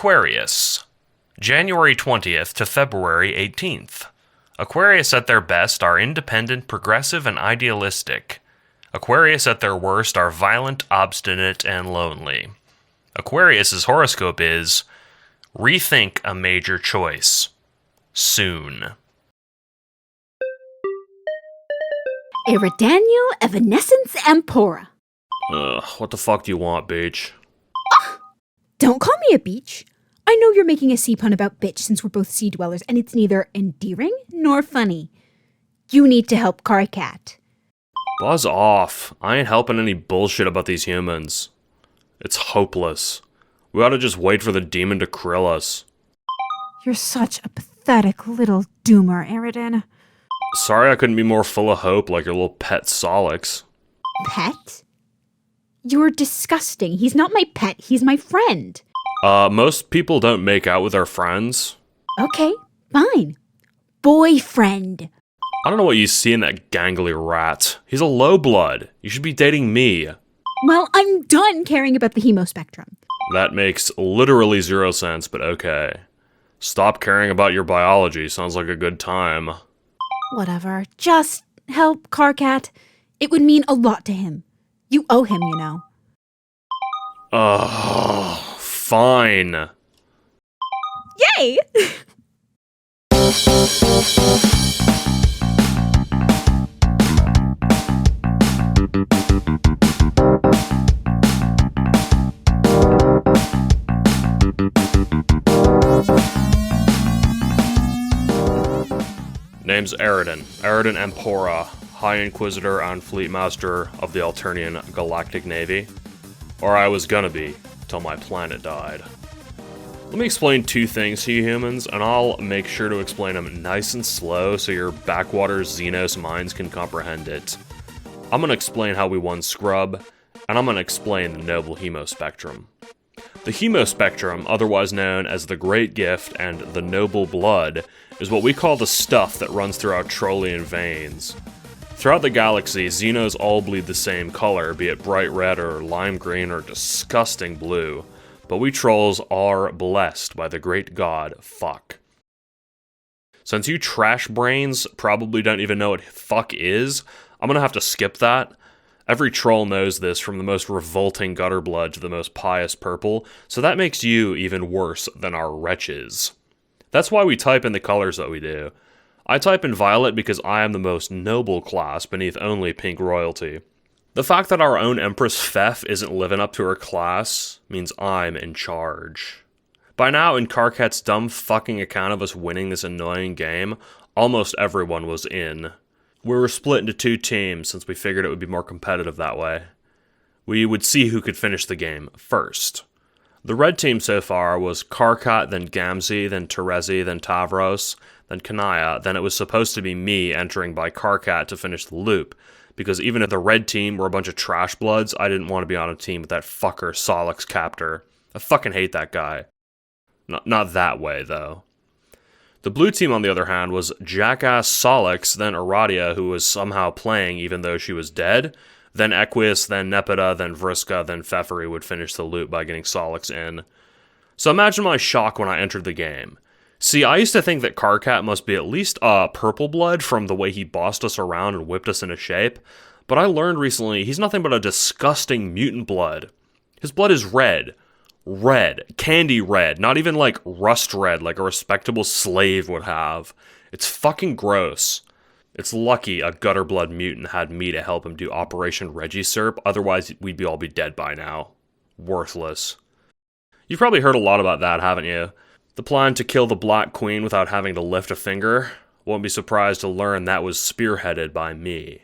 Aquarius. January 20th to February 18th. Aquarius at their best are independent, progressive, and idealistic. Aquarius at their worst are violent, obstinate, and lonely. Aquarius's horoscope is rethink a major choice. Soon. Eridan evanescence ampora. What the fuck do you want, bitch? Don't call me a beach. I know you're making a sea pun about bitch since we're both sea dwellers, and it's neither endearing nor funny. You need to help Karkat. Buzz off. I ain't helping any bullshit about these humans. It's hopeless. We ought to just wait for the demon to krill us. You're such a pathetic little doomer, Eridan. Sorry I couldn't be more full of hope like your little pet Solix. Pet? You're disgusting. He's not my pet, he's my friend. Most people don't make out with their friends. Okay, fine. Boyfriend. I don't know what you see in that gangly rat. He's a low blood. You should be dating me. Well, I'm done caring about the hemospectrum. That makes literally 0 sense, but okay. Stop caring about your biology. Sounds like a good time. Whatever. Just help Karkat. It would mean a lot to him. You owe him, you know. Fine. Yay! Name's Eridan. Eridan Ampora, High Inquisitor and Fleet Master of the Alternian Galactic Navy. Or I was gonna be, till my planet died. Let me explain 2 things to you humans, and I'll make sure to explain them nice and slow so your backwater Xenos minds can comprehend it. I'm gonna explain how we won Scrub, and I'm gonna explain the noble hemospectrum. The hemospectrum, otherwise known as the Great Gift and the Noble Blood, is what we call the stuff that runs through our Trollian veins. Throughout the galaxy, Xenos all bleed the same color, be it bright red or lime green or disgusting blue, but we trolls are blessed by the great god, fuck. Since you trash brains probably don't even know what fuck is, I'm gonna have to skip that. Every troll knows this, from the most revolting gutter blood to the most pious purple, so that makes you even worse than our wretches. That's why we type in the colors that we do. I type in violet because I am the most noble class beneath only pink royalty. The fact that our own Empress Fef isn't living up to her class means I'm in charge. By now, in Karkat's dumb fucking account of us winning this annoying game, almost everyone was in. We were split into 2 teams since we figured it would be more competitive that way. We would see who could finish the game first. The red team so far was Karkat, then Gamzee, then Terezi, then Tavros, then Kanaya, then it was supposed to be me entering by Karkat to finish the loop, because even if the red team were a bunch of trash bloods, I didn't want to be on a team with that fucker Solix Captor. I fucking hate that guy. Not that way, though. The blue team, on the other hand, was Jackass Solix, then Aradia, who was somehow playing even though she was dead, then Equus, then Nepeta, then Vriska, then Pfeffery would finish the loop by getting Solix in. So imagine my shock when I entered the game. See, I used to think that Karkat must be at least purple blood from the way he bossed us around and whipped us into shape, but I learned recently he's nothing but a disgusting mutant blood. His blood is red. Red. Candy red. Not even like rust red like a respectable slave would have. It's fucking gross. It's lucky a gutter blood mutant had me to help him do Operation Regisurp, otherwise we'd all be dead by now. Worthless. You've probably heard a lot about that, haven't you? The plan to kill the Black Queen without having to lift a finger? Won't be surprised to learn that was spearheaded by me.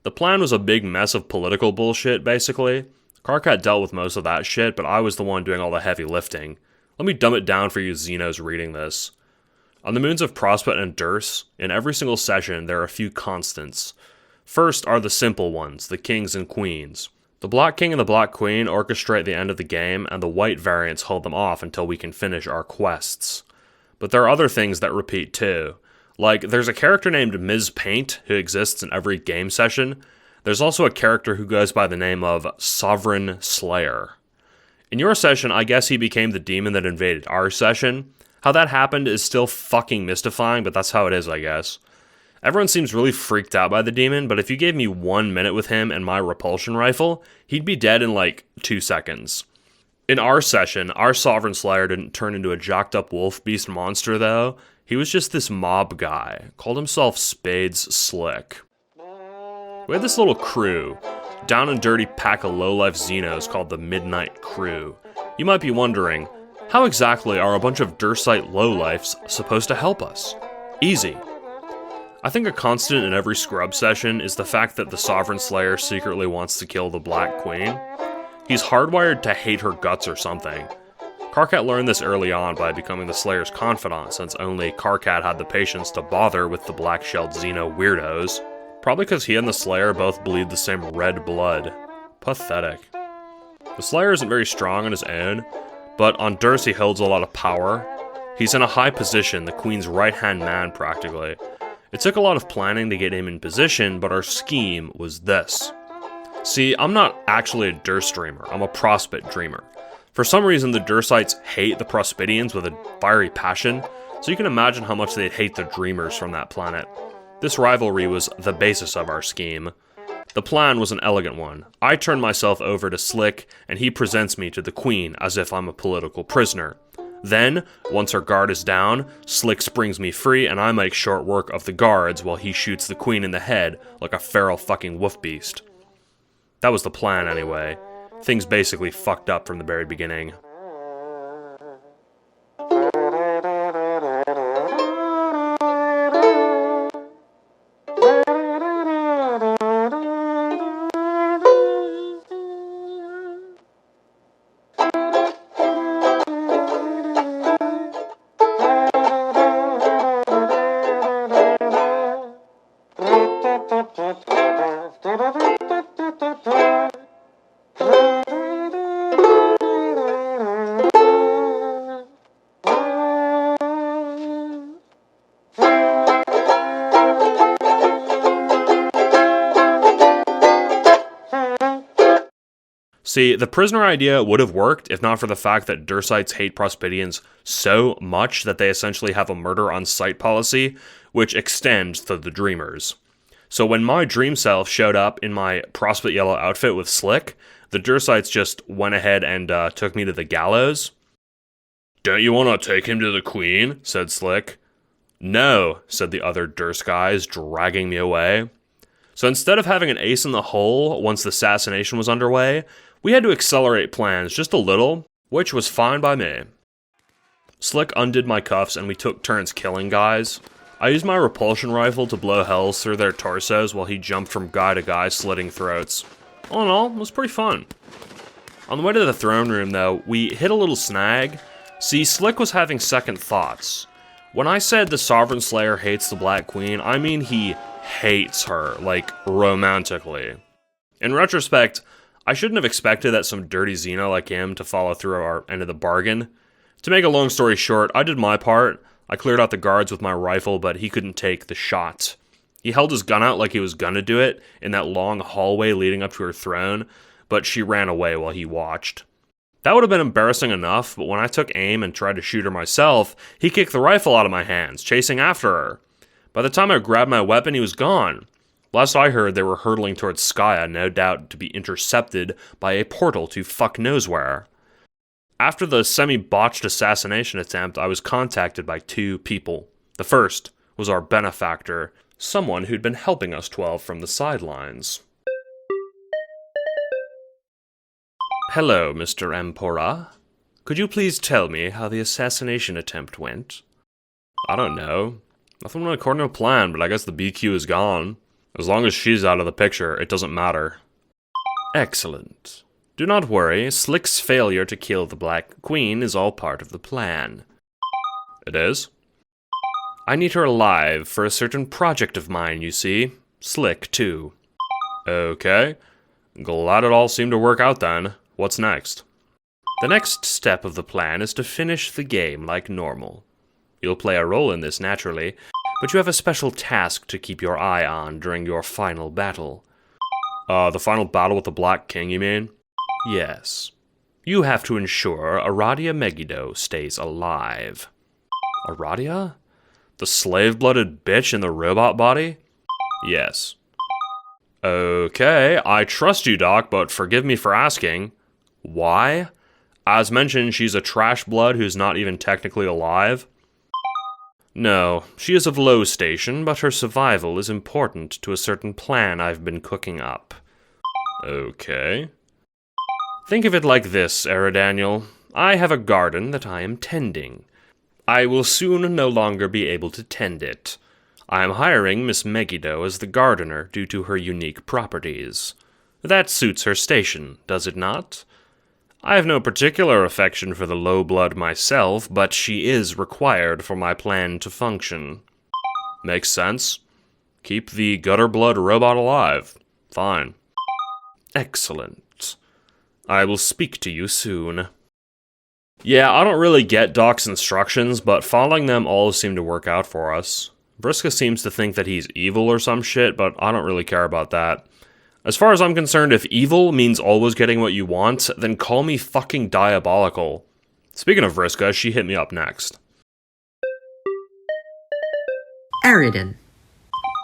The plan was a big mess of political bullshit, basically. Karkat dealt with most of that shit, but I was the one doing all the heavy lifting. Let me dumb it down for you Xenos reading this. On the moons of Prospect and Durst, in every single session there are a few constants. First are the simple ones, the kings and queens. The Black King and the Black Queen orchestrate the end of the game, and the white variants hold them off until we can finish our quests. But there are other things that repeat too. Like, there's a character named Ms. Paint who exists in every game session. There's also a character who goes by the name of Sovereign Slayer. In your session, I guess he became the demon that invaded our session. How that happened is still fucking mystifying, but that's how it is, I guess. Everyone seems really freaked out by the demon, but if you gave me 1 minute with him and my repulsion rifle, he'd be dead in like 2 seconds. In our session, our Sovereign Slayer didn't turn into a jacked up wolf beast monster though. He was just this mob guy, called himself Spades Slick. We had this little crew, down and dirty pack of lowlife Xenos called the Midnight Crew. You might be wondering, how exactly are a bunch of Dursite lowlifes supposed to help us? Easy. I think a constant in every scrub session is the fact that the Sovereign Slayer secretly wants to kill the Black Queen. He's hardwired to hate her guts or something. Karkat learned this early on by becoming the Slayer's confidant, since only Karkat had the patience to bother with the black-shelled Xeno weirdos. Probably because he and the Slayer both bleed the same red blood. Pathetic. The Slayer isn't very strong on his own, but on Durs he holds a lot of power. He's in a high position, the Queen's right-hand man practically. It took a lot of planning to get him in position, but our scheme was this. See, I'm not actually a Durs dreamer, I'm a Prospit dreamer. For some reason, the Dursites hate the Prospidians with a fiery passion, so you can imagine how much they'd hate the dreamers from that planet. This rivalry was the basis of our scheme. The plan was an elegant one. I turn myself over to Slick, and he presents me to the Queen as if I'm a political prisoner. Then, once her guard is down, Slick springs me free, and I make short work of the guards while he shoots the Queen in the head like a feral fucking wolf beast. That was the plan, anyway. Things basically fucked up from the very beginning. See, the prisoner idea would have worked if not for the fact that Dursites hate Prospidians so much that they essentially have a murder-on-sight policy, which extends to the Dreamers. So when my Dream Self showed up in my Prospit yellow outfit with Slick, the Dursites just went ahead and took me to the gallows. "Don't you want to take him to the Queen?" said Slick. "No," said the other Durs guys, dragging me away. So instead of having an ace in the hole once the assassination was underway, we had to accelerate plans just a little, which was fine by me. Slick undid my cuffs and we took turns killing guys. I used my repulsion rifle to blow hells through their torsos while he jumped from guy to guy slitting throats. All in all, it was pretty fun. On the way to the throne room though, we hit a little snag. See, Slick was having second thoughts. When I said the Sovereign Slayer hates the Black Queen, I mean he hates her, like romantically. In retrospect, I shouldn't have expected that some dirty Xeno like him to follow through our end of the bargain. To make a long story short, I did my part. I cleared out the guards with my rifle, but he couldn't take the shot. He held his gun out like he was gonna do it in that long hallway leading up to her throne, but she ran away while he watched. That would have been embarrassing enough, but when I took aim and tried to shoot her myself, he kicked the rifle out of my hands, chasing after her. By the time I grabbed my weapon, he was gone. Last I heard, they were hurtling towards Skya, no doubt to be intercepted by a portal to fuck knows where. After the semi-botched assassination attempt, I was contacted by 2 people. The first was our benefactor, someone who'd been helping us 12 from the sidelines. "Hello, Mr. Empora. Could you please tell me how the assassination attempt went?" "I don't know. Nothing went according to plan, but I guess the BQ is gone. As long as she's out of the picture, it doesn't matter." "Excellent. Do not worry, Slick's failure to kill the Black Queen is all part of the plan." "It is?" "I need her alive for a certain project of mine, you see. Slick, too." "Okay. Glad it all seemed to work out then. What's next?" "The next step of the plan is to finish the game like normal. You'll play a role in this, naturally, but you have a special task to keep your eye on during your final battle." The final battle with the Black King, you mean?" "Yes. You have to ensure Aradia Megiddo stays alive. Aradia? The slave-blooded bitch in the robot body? Yes. Okay, I trust you, Doc, but forgive me for asking. Why? As mentioned, she's a trash blood who's not even technically alive. No, she is of low station, but her survival is important to a certain plan I've been cooking up. Okay. Think of it like this, Eridan. I have a garden that I am tending. I will soon no longer be able to tend it. I am hiring Miss Megiddo as the gardener due to her unique properties. That suits her station, does it not? I have no particular affection for the low blood myself, but she is required for my plan to function. Makes sense. Keep the gutter blood robot alive. Fine. Excellent. I will speak to you soon. Yeah, I don't really get Doc's instructions, but following them all seem to work out for us. Vriska seems to think that he's evil or some shit, but I don't really care about that. As far as I'm concerned, if evil means always getting what you want, then call me fucking diabolical. Speaking of Vriska, she hit me up next. Eridan.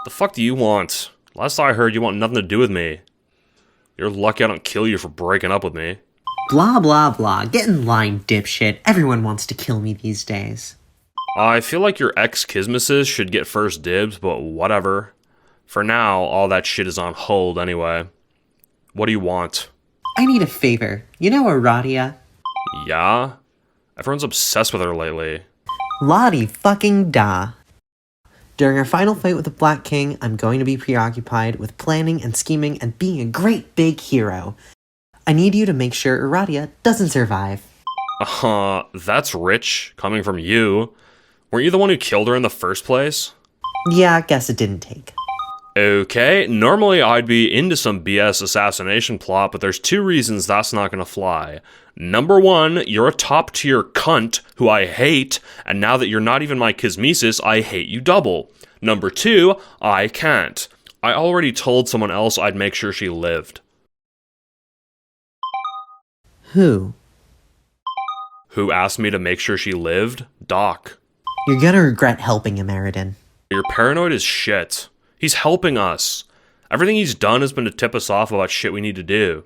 The fuck do you want? Last I heard, you want nothing to do with me. You're lucky I don't kill you for breaking up with me. Blah blah blah. Get in line, dipshit. Everyone wants to kill me these days. I feel like your ex-kismises should get first dibs, but whatever. For now, all that shit is on hold anyway. What do you want? I need a favor. You know Aradia? Yeah? Everyone's obsessed with her lately. Lottie fucking da. During our final fight with the Black King, I'm going to be preoccupied with planning and scheming and being a great big hero. I need you to make sure Aradia doesn't survive. That's rich, coming from you. Weren't you the one who killed her in the first place? Yeah, I guess it didn't take. Okay, normally I'd be into some BS assassination plot, but there's two reasons that's not gonna fly. Number one, you're a top-tier cunt who I hate, and now that you're not even my kismesis, I hate you double. Number two, I can't. I already told someone else I'd make sure she lived. Who? Who asked me to make sure she lived? Doc. You're gonna regret helping him, Eridan. You're paranoid as shit. He's helping us. Everything he's done has been to tip us off about shit we need to do.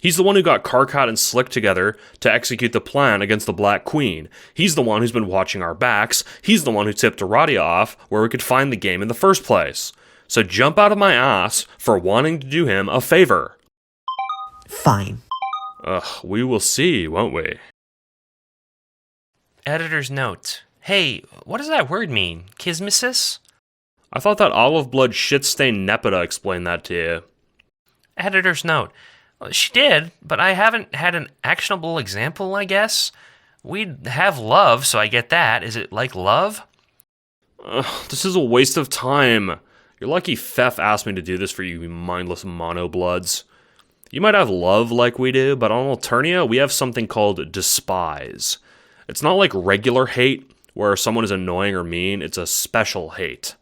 He's the one who got Karkat and Slick together to execute the plan against the Black Queen. He's the one who's been watching our backs. He's the one who tipped Aradia off where we could find the game in the first place. So jump out of my ass for wanting to do him a favor. Fine. We will see, won't we? Editor's note. Hey, what does that word mean? Kismesis? I thought that olive blood shit-stained Nepeta explained that to you. Editor's note. Well, she did, but I haven't had an actionable example, I guess. We'd have love, so I get that. Is it like love? This is a waste of time. You're lucky Fef asked me to do this for you mindless monobloods. You might have love like we do, but on Alternia, we have something called despise. It's not like regular hate, where someone is annoying or mean. It's a special hate.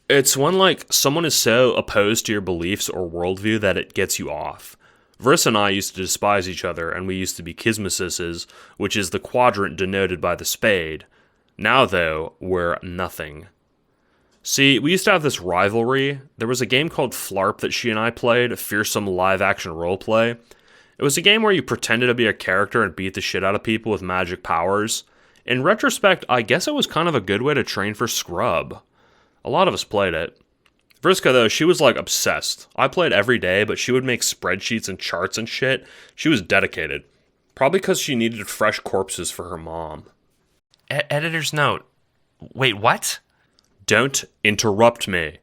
It's when, like, someone is so opposed to your beliefs or worldview that it gets you off. Vriss and I used to despise each other, and we used to be kismesises, which is the quadrant denoted by the spade. Now, though, we're nothing. See, we used to have this rivalry. There was a game called Flarp that she and I played, fearsome live-action roleplay. It was a game where you pretended to be a character and beat the shit out of people with magic powers. In retrospect, I guess it was kind of a good way to train for Scrub. A lot of us played it. Vriska, though, she was, like, obsessed. I played every day, but she would make spreadsheets and charts and shit. She was dedicated. Probably because she needed fresh corpses for her mom. Editor's note. Wait, what? Don't interrupt me.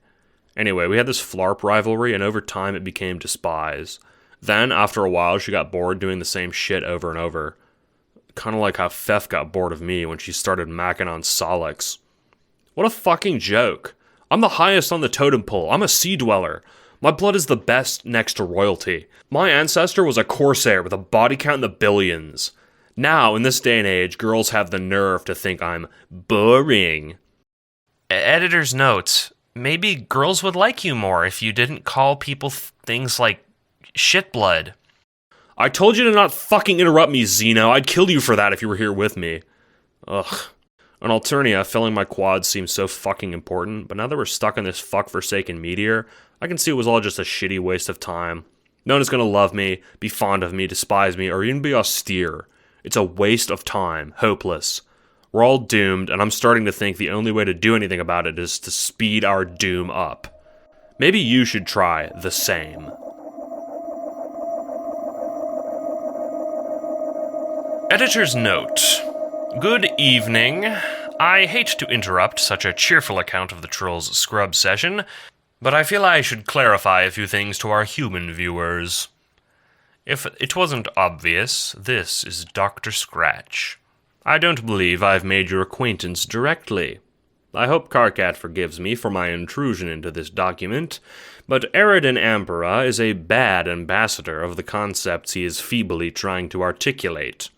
Anyway, we had this Flarp rivalry, and over time it became despise. Then, after a while, she got bored doing the same shit over and over. Kind of like how Fef got bored of me when she started macking on Solix. What a fucking joke. I'm the highest on the totem pole. I'm a sea dweller. My blood is the best next to royalty. My ancestor was a corsair with a body count in the billions. Now, in this day and age, girls have the nerve to think I'm boring. Editor's note. Maybe girls would like you more if you didn't call people things like shit blood. I told you to not fucking interrupt me, Zeno. I'd kill you for that if you were here with me. Ugh. On Alternia, filling my quads seemed so fucking important, but now that we're stuck in this fuck-forsaken meteor, I can see it was all just a shitty waste of time. No one is gonna love me, be fond of me, despise me, or even be austere. It's a waste of time. Hopeless. We're all doomed, and I'm starting to think the only way to do anything about it is to speed our doom up. Maybe you should try the same. Editor's note. Good evening. I hate to interrupt such a cheerful account of the Trolls Scrub session, but I feel I should clarify a few things to our human viewers. If it wasn't obvious, this is Dr. Scratch. I don't believe I've made your acquaintance directly. I hope Karkat forgives me for my intrusion into this document, but Eridan Ampera is a bad ambassador of the concepts he is feebly trying to articulate.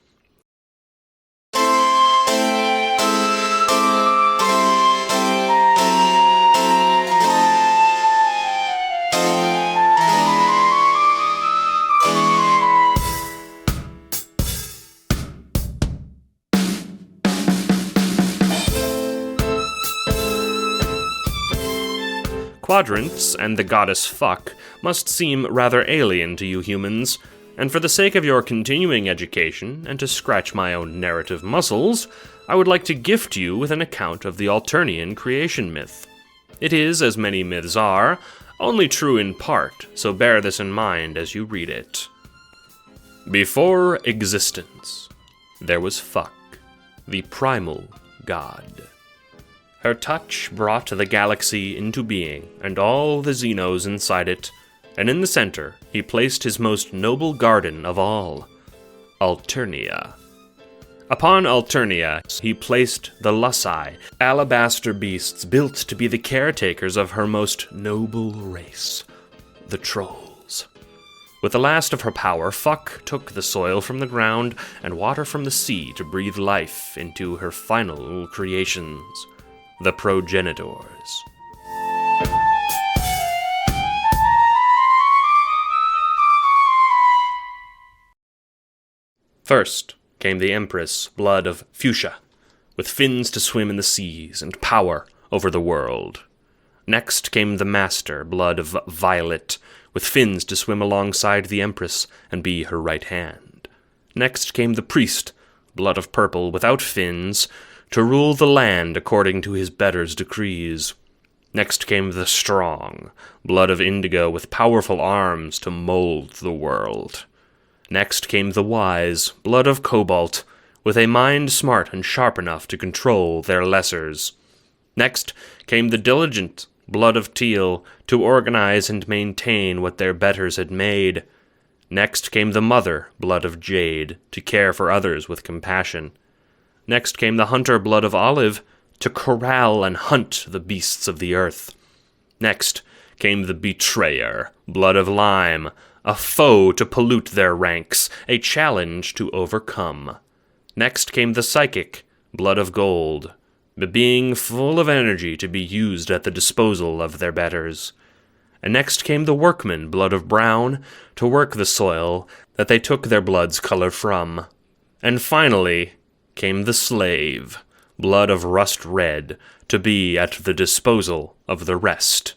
Quadrants and the goddess Fuck must seem rather alien to you humans, and for the sake of your continuing education, and to scratch my own narrative muscles, I would like to gift you with an account of the Alternian creation myth. It is, as many myths are, only true in part, so bear this in mind as you read it. Before existence, there was Fuck, the primal god. Her touch brought the galaxy into being, and all the Xenos inside it, and in the center he placed his most noble garden of all, Alternia. Upon Alternia he placed the Lussi, alabaster beasts built to be the caretakers of her most noble race, the Trolls. With the last of her power, Fuck took the soil from the ground and water from the sea to breathe life into her final creations, the progenitors. First came the Empress, blood of Fuchsia, with fins to swim in the seas and power over the world. Next came the Master, blood of Violet, with fins to swim alongside the Empress and be her right hand. Next came the Priest, blood of Purple, without fins, to rule the land according to his better's decrees. Next came the Strong, blood of Indigo, with powerful arms to mold the world. Next came the Wise, blood of Cobalt, with a mind smart and sharp enough to control their lessers. Next came the Diligent, blood of Teal, to organize and maintain what their betters had made. Next came the Mother, blood of Jade, to care for others with compassion. Next came the Hunter, blood of Olive, to corral and hunt the beasts of the earth. Next came the Betrayer, blood of Lime, a foe to pollute their ranks, a challenge to overcome. Next came the Psychic, blood of Gold, a being full of energy to be used at the disposal of their betters. And next came the Workman, blood of Brown, to work the soil that they took their blood's color from. And finally came the Slave, blood of Rust Red, to be at the disposal of the rest.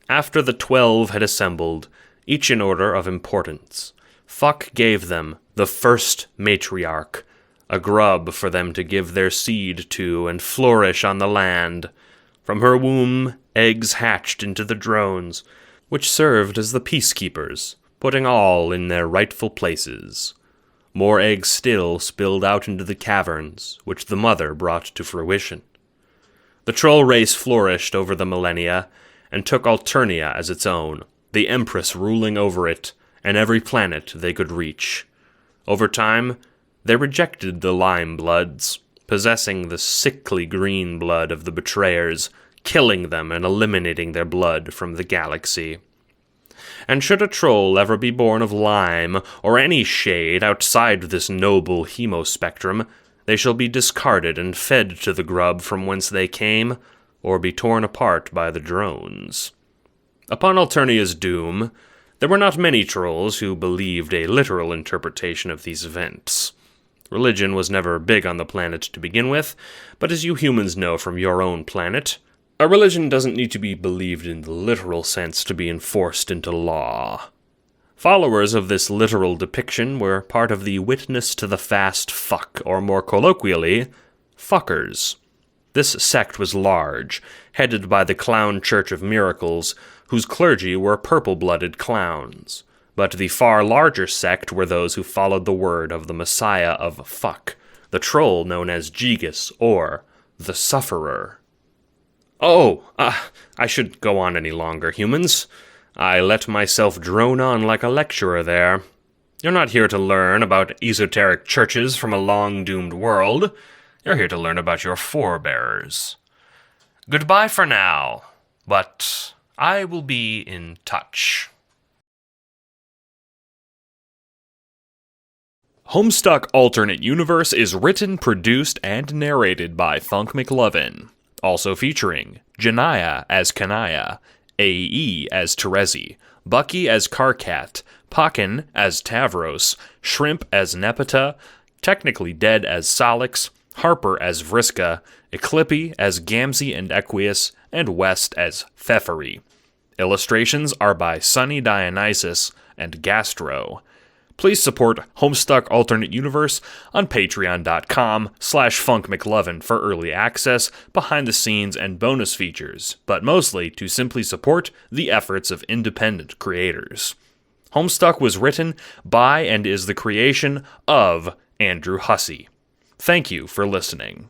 After the 12 had assembled, each in order of importance, Fuck gave them the first matriarch, a grub for them to give their seed to and flourish on the land. From her womb, eggs hatched into the drones, which served as the peacekeepers, putting all in their rightful places. More eggs still spilled out into the caverns, which the mother brought to fruition. The troll race flourished over the millennia, and took Alternia as its own, the Empress ruling over it, and every planet they could reach. Over time, they rejected the Lime Bloods, possessing the sickly green blood of the Betrayers, killing them and eliminating their blood from the galaxy. And should a troll ever be born of lime, or any shade outside this noble hemospectrum, they shall be discarded and fed to the grub from whence they came, or be torn apart by the drones. Upon Alternia's doom, There were not many trolls who believed a literal interpretation of these events. Religion was never big on the planet to begin with, but as you humans know from your own planet, a religion doesn't need to be believed in the literal sense to be enforced into law. Followers of this literal depiction were part of the Witness to the Fast Fuck, or more colloquially, fuckers. This sect was large, headed by the Clown Church of Miracles, whose clergy were purple-blooded clowns. But the far larger sect were those who followed the word of the Messiah of Fuck, the troll known as Jigus, or the Sufferer. I should go on any longer, humans. I let myself drone on like a lecturer there. You're not here to learn about esoteric churches from a long-doomed world. You're here to learn about your forebears. Goodbye for now, but I will be in touch. Homestuck Alternate Universe is written, produced, and narrated by Funk McLovin. Also featuring Janaya as Kanaya, AE as Terezi, Bucky as Karkat, Pakin as Tavros, Shrimp as Nepeta, Technically Dead as Salix, Harper as Vriska, Eclippi as Gamzee and Equius, and West as Pfeffery. Illustrations are by Sunny Dionysus and Gastro. Please support Homestuck Alternate Universe on patreon.com/funkmclovin for early access, behind the scenes, and bonus features, but mostly to simply support the efforts of independent creators. Homestuck was written by and is the creation of Andrew Hussie. Thank you for listening.